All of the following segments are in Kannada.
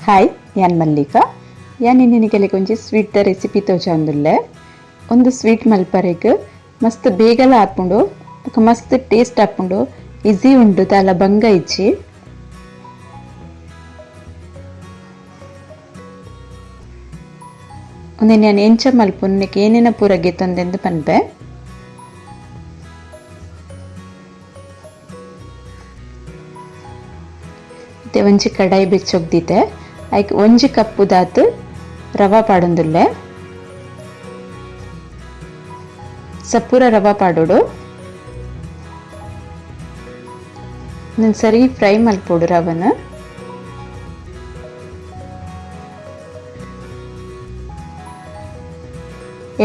ಹಾಯ್ ಯಾನ್ ಮಲ್ಲಿಕಾ ಯಾನ್ ಇನ್ನಿನಿಗೆಲೆ ಒಂಜಿ ಸ್ವೀಟ್ ದ ರೆಸಿಪಿ ತೋಜಾಂದುಲ್ಲೆ ಒಂದು ಸ್ವೀಟ್ ಮಲ್ಪರೆಗ್ ಮಸ್ತ್ ಬೇಗಲ ಆಪುಂಡು ಮಸ್ತ್ ಟೇಸ್ಟ್ ಆಪುಂಡು ಈಸಿ ಉಂಡು ದಾಲ ಬಂಗ ಇಜ್ಜಿ ಒಂದೆ ನಾನು ಎಂಚ ಮಲ್ಪುನ್ ನೆಕ್ ಏನೇನ ಪೂರ ಗೆತ್ತೊಂದೆಂದು ಪನ್ಪೆ ಒಂಜಿ ಕಡಾಯಿ ಬೆಚ್ಚೊಗ್ದಿತ್ತೆ ಐಕ್ ಒಂಜಿ ಕಪ್ಪು ದಾತ್ ರವಾ ಪಾಡೊಂದುಲ್ಲೆ ಸಪೂರ ರವಾ ಪಾಡೋಡು ನಾನು ಸರಿ ಫ್ರೈ ಮಲ್ಪೋಡು ರವನ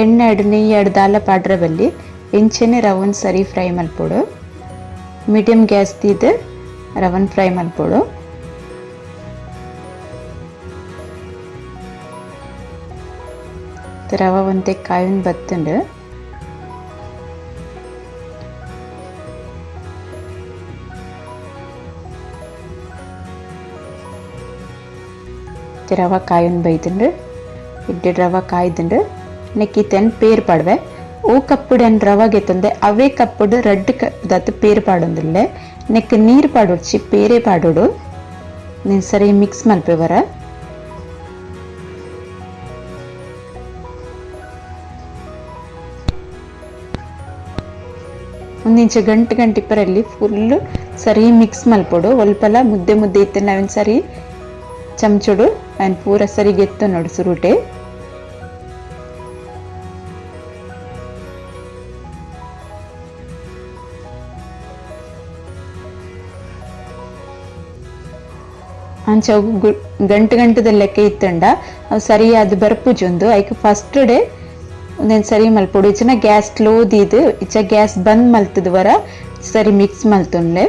ಎಣ್ಣೆ ಅಡ್ ನೆಯ್ಯಿ ಅಡ್ ದಾಲ ಪಾಡ್ರೆ ಬಲ್ಲಿ ಎಂಚೆನೆ ರವನ್ ಸರಿ fry ಮಲ್ಪೋಡು medium gas ತೀದ್ Ravan fry ಮಲ್ಪೋಡು ರವ ಒಂತೆ ಕಾಯಿನ್ ಬತ್ತಂಡು ರವ ಕಾಯಿನ್ ಬೈತಂಡು ಇಡ್ಡೆ ರವ ಕಾಯ್ದುಂಡು ನೆಕ್ಕಿತೆನ್ ಪೇರ್ ಪಾಡ್ವೆ ಓ ಕಪ್ಪುಡು ರವ ಗೆತ್ತಂದೆ ಅವೇ ಕಪ್ಪುಡು ರಡ್ಡ್ ದತ್ ಪೇರ್ ಪಾಡೊಂದುಲ್ಲೆ ನೆಕ್ ನೀರ್ ಪಾಡೋಡ್ಚಿ ಪೇರೆ ಪಾಡೋಡು ನೀನು ಸರಿ ಮಿಕ್ಸ್ ಮಲ್ಪೆವರ ಒಂದಿಂಚ ಗಂಟಿಪ್ಪರಲ್ಲಿ ಫುಲ್ ಸರಿ ಮಿಕ್ಸ್ ಮಲ್ಪೊಡು ಒಲ್ಪಲ ಮುದ್ದೆ ಮುದ್ದೆ ಇತ್ತು ನಾವೇನು ಸರಿ ಚಮಚೋಡು ಆ್ಯಂಡ್ ಪೂರ ಸರಿ ಗೆತ್ತು ನೋಡು ಸುರುಟೆ ಅಂಚ ಗಂಟದ ಲೆಕ್ಕ ಇತ್ತಂಡ ಅವು ಸರಿಯಾದ ಬರ್ಪುಜೊಂದು ಐಕ್ ಫಸ್ಟ್ ಡೇ ಒಂದೇನು ಸರಿ ಮಲ್ಪೊಡು ಇಚ್ಚನ ಗ್ಯಾಸ್ ಸ್ಲೋ ದೀದು ಇಚ್ಚ ಗ್ಯಾಸ್ ಬಂದ್ ಮಲ್ತದ ವರ ಸರಿ ಮಿಕ್ಸ್ ಮಲ್ತೊನ್ಲೆ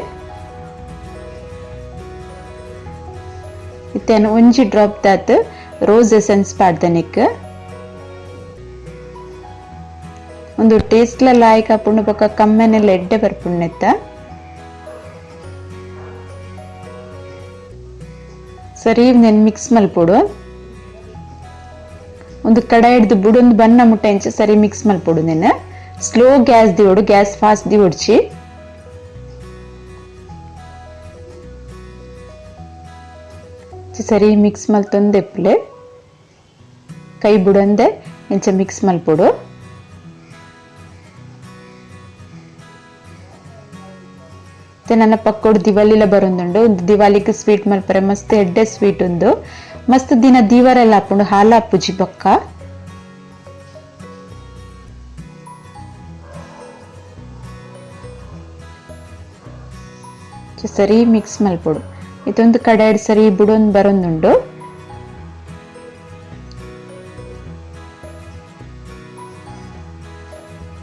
ಇತ್ತೇನು ಒಂಜಿ ಡ್ರಾಪ್ ದಾತ್ ರೋಸ್ ಎಸೆನ್ಸ್ ಪಾಡ್ದೆ ನೆಕ್ ಒಂದು ಟೇಸ್ಟ್ಲ ಲಾಯ್ಕ್ ಆಪುಂಡು ಬೊಕ ಕಮ್ಮೆನೆಲ್ಲ ಎಡ್ಡೆ ಬರ್ಪುಂಡೆತ್ತ ಸರಿ ನೆನ್ ಮಿಕ್ಸ್ ಮಲ್ಪೊಡು ಒಂದು ಕಡಾಯಿ ಹಿಡ್ದು ಬುಡೊಂದು ಬನ್ನ ಮುಟ್ಟ ಇಂಚ ಸರಿ ಮಿಕ್ಸ್ ಮಲ್ಪೊಡು ನೆನ ಸ್ಲೋ ಗ್ಯಾಸ್ ದಿವೋಡು ಗ್ಯಾಸ್ ಫಾಸ್ಟ್ ದಿವೊಡ್ಚಿ ಸರಿ ಮಿಕ್ಸ್ ಮಲ್ತೊಂದು ಎಪ್ಪಲೆ ಕೈ ಬುಡೊಂದೆ ಇಂಚ ಮಿಕ್ಸ್ ಮಲ್ಪೊಡು ನನ್ನ ಪಕ್ಕೋಡು ದಿವಾಲಿಲ ಬರೊಂದುಂಡು ಒಂದು ದಿವಾಲಿಗೆ ಸ್ವೀಟ್ ಮಲ್ಪರೆ ಮಸ್ತ್ ಎಡ್ಡೆ ಸ್ವೀಟ್ ಉಂದು ಮಸ್ತ್ ದಿನ ದೀವರೆಲ್ಲ ಹಾಪುಂಡು ಹಾಲ ಹಾಪುಜಿ ಬೊಕ್ಕ ಸರಿ ಮಿಕ್ಸ್ ಮಲ್ಪೊಡು ಇದೊಂದು ಕಡಾಯಿಡ್ ಸರಿ ಬುಡೊಂದು ಬರೊಂದುಂಡು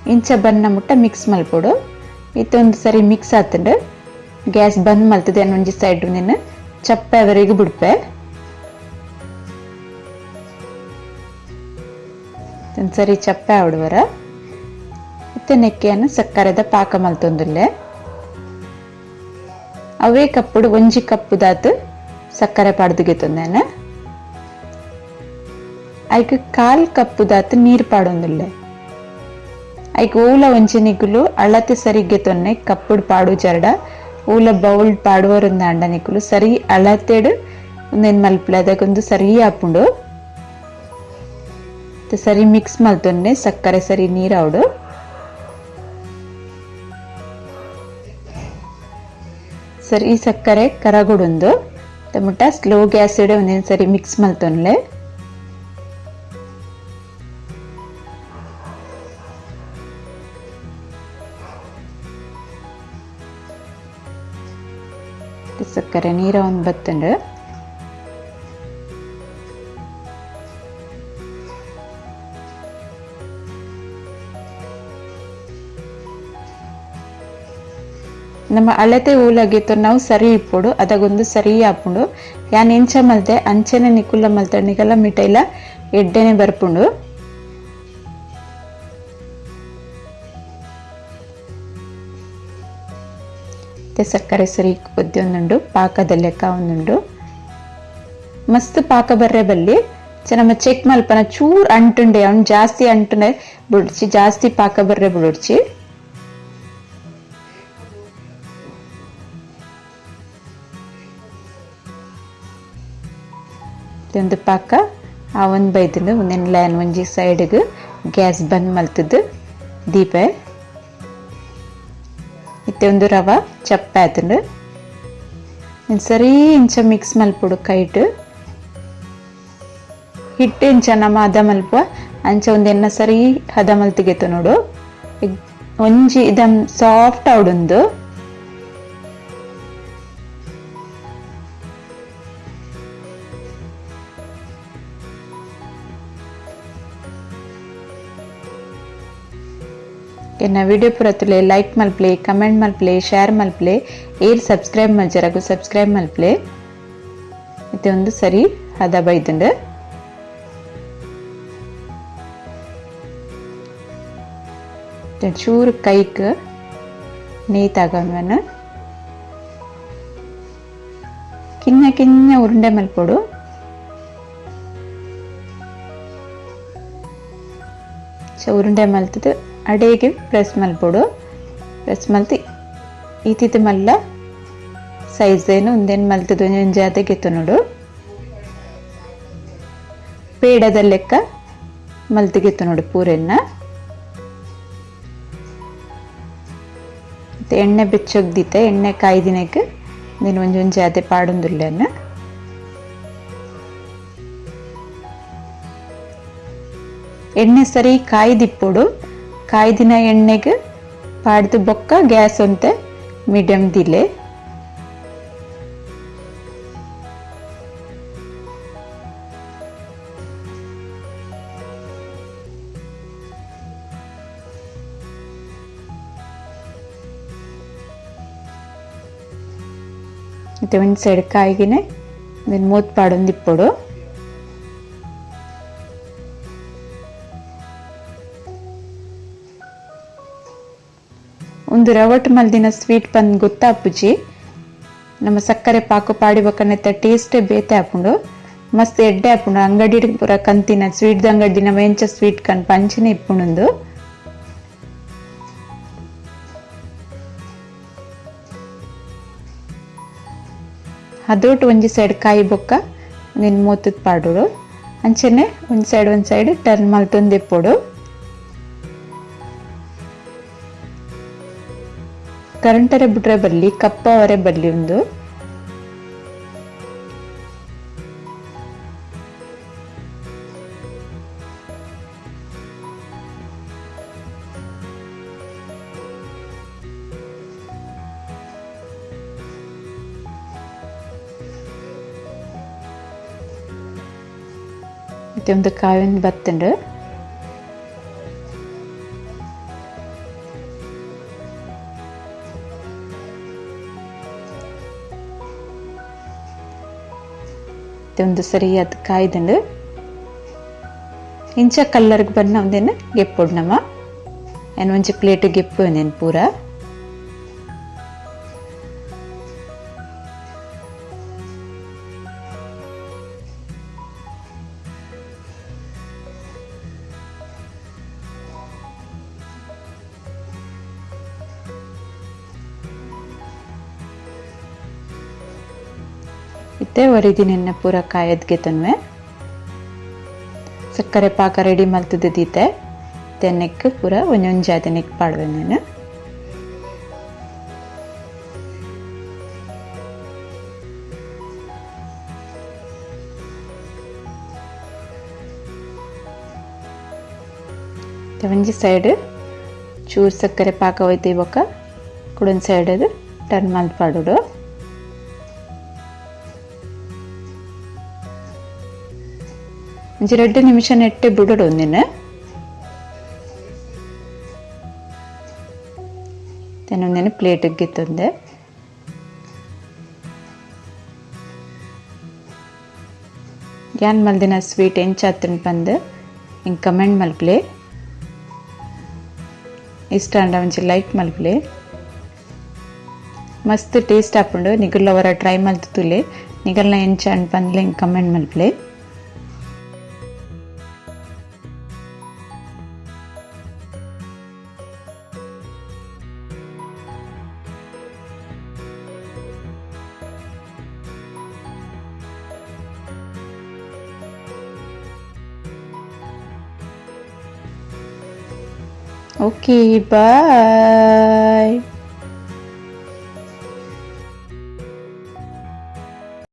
ಇಂಚ ಬನ್ನ ಮುಟ್ಟ ಮಿಕ್ಸ್ ಮಲ್ಪೊಡು ಇದೊಂದು ಸರಿ ಮಿಕ್ಸ್ ಆತಂಡು ಗ್ಯಾಸ್ ಬಂದ್ ಮಲ್ತದೆ ಒಂಜಿ ಸೈಡ್ ನೀನು ಚಪ್ಪೆವರೆಗೆ ಬಿಡ್ಪೆ ಸರಿ ಚಪ್ಪೆ ಆವಡುವರ ಮತ್ತೆ ನೆಕ್ಕೆಯನ್ನು ಸಕ್ಕರೆದ ಪಾಕ ಮಲ್ತೊಂದುಲ್ಲೆ ಅವೇ ಕಪ್ಪುಡು ಒಂಜಿ ಕಪ್ಪು ದಾತು ಸಕ್ಕರೆ ಪಾಡ್ದುಗೆ ತೊಂದೇನೆ ಐಕ್ ಕಾಲ್ ಕಪ್ಪು ದಾತು ನೀರ್ ಪಾಡೊಂದುಲ್ಲೆ ಐಕ್ ಊಲ ಒಂಜಿ ನಿಗುಲು ಅಳತೆ ಸರಿಗೆ ತೊನ್ನೆ ಕಪ್ಪುಡು ಪಾಡು ಜರಡ ಊಲ ಬೌಲ್ ಪಾಡುವರಿಂದ ಅಂಡ ನಿಗುಲು ಸರಿ ಅಳತೆಡು ಒಂದೇನು ಮಲ್ಪಲೆ ಅದಕ್ಕೊಂದು ಸರಿ ಆಪುಂಡು ಸರಿ ಮಿಕ್ಸ್ ಮಲ್ತೊನ್ನೆ ಸಕ್ಕರೆ ಸರಿ ನೀರು ಅವಡು ಸರಿ ಸಕ್ಕರೆ ಕರಗುಡೊಂದು ತಮಟ ಸ್ಲೋ ಗ್ಯಾಸ್ ಇಡೆ ಒಂದೇನು ಸರಿ ಮಿಕ್ಸ್ ಮಲ್ತೊನ್ಲೆ ಸಕ್ಕರೆ ನೀರ ಒಂದು ಬತ್ತಂಡು ನಮ್ಮ ಅಳತೆ ಊಲಾಗಿತ್ತು ನಾವು ಸರಿ ಇಪ್ಪುಡು ಅದಗೊಂದು ಸರಿ ಆಪುಂಡು ಯಾನ್ ಎಂಚ ಮಲ್ತೆ ಅಂಚೆನೆ ನಿಕುಲ್ಲ ಮಲ್ತಣಿಗೆಲ್ಲ ಮಿಠೈಲ ಎಡ್ಡೆನೆ ಬರ್ಪುಂಡು ಮತ್ತೆ ಸಕ್ಕರೆ ಸರಿ ಒದ್ದೊಂದುಂಡು ಪಾಕದ ಲೆಕ್ಕ ಒಂದುಂಡು ಮಸ್ತ್ ಪಾಕ ಬರ್ರೆ ಬಲ್ಲಿ ನಮ್ಮ ಚೆಕ್ ಮಲ್ಪನ ಚೂರ್ ಅಂಟುಂಡೆ ಅವ್ನು ಜಾಸ್ತಿ ಅಂಟುಂಡೆ ಬಿಡ್ಚಿ ಜಾಸ್ತಿ ಪಾಕ ಬರ್ರೆ ಬಿಡ್ಚಿ ಒಂದು ಪಾಕ ಆ ಒಂದು ಬೈತಂದು ಒಂದೆನ್ಲ ಒಂಜಿ ಸೈಡ್ಗೆ ಗ್ಯಾಸ್ ಬಂದ್ ಮಲ್ತದ್ದು ದೀಪ ಇತ್ತೆ ಒಂದು ರವ ಚಪ್ಪ ಆಯ್ತಂಡು ಸರಿ ಇಂಚ ಮಿಕ್ಸ್ ಮಲ್ಪುಡು ಕೈಟ್ ಹಿಟ್ಟು ಇಂಚ ನಮ್ಮ ಹದ ಮಲ್ಪ ಅಂಚ ಒಂದೆನ್ನ ಸರಿ ಹದ ಮಲ್ತಿಗೆತ್ತು ನೋಡು ಒಂಜಿ ಇದಂ ಸಾಫ್ಟ್ ಆವಡುಂದು ಎನ್ನ ವಿಡಿಯೋ ಪುರತುಲೆ ಲೈಕ್ ಮಲ್ಪ್ಲೆ ಕಮೆಂಟ್ ಮಲ್ಪ್ಲೆ ಶೇರ್ ಮಲ್ಪ್ಲೆ ಏರ್ ಸಬ್ಸ್ಕ್ರೈಬ್ ಮಲ್ಜರಗು ಸಬ್ಸ್ಕ್ರೈಬ್ ಮಲ್ಪ್ಲೆ ಇತ್ತೆ ಒಂದು ಸರಿ ಹದ ಬೈದುಂಡು ಚೂರು ಕೈಕ್ ನೇಯ್ ತಗೊಂಡ್ವನ ಕಿನ್ನ ಕಿನ್ನ ಉರುಂಡೆ ಮಲ್ಪೊಡು ಉರುಂಡೆ ಮಲ್ತದು ಅಡೆಗೆ ಪ್ರೆಸ್ ಮಲ್ಪೊಡು ಪ್ರೆಸ್ ಮಲ್ತಿ ಈತಿತ್ತು ಮಲ್ಲ ಸೈಜ್ ಏನು ಒಂದೇನು ಮಲ್ತದು ಒಂಜಾದೆ ಗೆತ್ತು ನೋಡು ಪೇಡದ ಲೆಕ್ಕ ಮಲ್ತಿಗೆತ್ತು ನೋಡು ಪೂರೆನ್ನ ಎಣ್ಣೆ ಬೆಚ್ಚೊಗ್ದಿತ್ತೆ ಎಣ್ಣೆ ಕಾಯ್ದಿನಕ್ಕೆ ನೀನು ಒಂಜೊಂಜಾದೆ ಪಾಡೊಂದುಲ್ಲೆನ್ನ ಎಣ್ಣೆ ಸರಿ ಕಾಯ್ದಿಪ್ಪೊಡು ಕಾಯ್ದಿನ ಎಣ್ಣೆಗೆ ಪಾಡ್ದು ಬೊಕ್ಕ ಗ್ಯಾಸ್ ಒಂತೆ ಮೀಡಿಯಂ ದಿಲೆ ಮತ್ತೆ ಒಂದು ಸೈಡ್ ಕಾಯಿಗೆನೆ ಮೂತ್ ಪಾಡೊಂದಿಪ್ಪೊಡು ಒಂದು ರವಟ್ ಮಲ್ದಿನ ಸ್ವೀಟ್ ಪಂದ್ ಗೊತ್ತಾಪುಜಿ ನಮ್ಮ ಸಕ್ಕರೆ ಪಾಕು ಪಾಡಿ ಬಕ್ಕನೆತ್ತ ಟೇಸ್ಟ್ ಬೇತೆ ಹಾಪುಂಡು ಮಸ್ತ್ ಎಡ್ಡೆ ಹಾಪುಂಡು ಅಂಗಡಿ ಪೂರ ಕಂತಿನ ಸ್ವೀಟ್ ಅಂಗಡಿನ ವೆಂಚ ಸ್ವೀಟ್ ಕಣ್ ಪಂಚನೆ ಇಪ್ಪುಂಡು ಅದೊಟ್ಟು ಒಂಜಿ ಸೈಡ್ ಕಾಯಿ ಬೊಕ್ಕ ನೀನು ಮೂತದ್ ಪಾಡೋಡು ಅಂಚೆನೆ ಒಂದು ಸೈಡ್ ಟರ್ನ್ ಮಲ್ತೊಂದು ಇಪ್ಪೋಡು ಕರೆಂಟರೆ ಬಿಟ್ರೆ ಬಲ್ಲಿ ಕಪ್ಪ ಅವರೆ ಬಲ್ಲಿ ಒಂದು ಮತ್ತೆ ಒಂದು ಕಾವಿನ ಬತ್ತಂಡು ಒಂದು ಸರಿಯಾದ ಕಾಯ್ದಂಡು ಇಂಚ ಕಲ್ಲರ್ಗೆ ಬನ್ನ ಒಂದೇನು ಗೆಪ್ಪೊಡು ನಮ್ಮ ಏನು ಒಂಚ ಪ್ಲೇಟ್ ಗೆಪ್ಪು ನೇನು ಪೂರ ಇತ್ತೆ ಒರಿದಿನ ಪೂರ ಕಾಯದ್ಗೆ ತನ್ವೆ ಸಕ್ಕರೆ ಪಾಕ ರೆಡಿ ಮಲ್ತದೀತೆ ತೆನ್ನೆಕ್ ಪೂರ ಒಂಜೊಂಜಾದೆ ನೆಕ್ ಪಾಡುವೆ ನಾನು ಒಂಜಿ ಸೈಡ್ ಚೂರು ಸಕ್ಕರೆ ಪಾಕ ಹೋಯ್ತು ಇವಾಗ ಕುಡೊಂದು ಸೈಡ್ ಅದು ಟರ್ನ್ ಮಲ್ತ್ ಪಾಡೋಡು ಒಂಜಿ 2 ನಿಮಿಷ ನೆಟ್ಟೆ ಬಿಡೋಡು ಒಂದಿನ ತೆನೊಂದಿನ ಪ್ಲೇಟಿಗೆ ತಂದೆ ಗ್ಯಾನ್ ಮಲ್ದಿನ ಸ್ವೀಟ್ ಎಂಚಾತನ್ ಪಂದು ಹಿಂಗೆ ಕಮೆಂಟ್ ಮಲ್ಪ್ಲೆ ಇಷ್ಟ ಅಂಡ ಒಂಚೂರು ಲೈಕ್ ಮಲ್ಪ್ಲೆ ಮಸ್ತ್ ಟೇಸ್ಟ್ ಹಾಕೊಂಡು ನಿಗುಲ್ಲವರ ಟ್ರೈ ಮಲ್ತುಲೆ ನಿಗಲ್ನ ಎಂಚ ಅನ್ಪಂದ್ಲೆ ಕಮೆಂಟ್ ಮಲ್ಪ್ಲೆ. Okay, bye.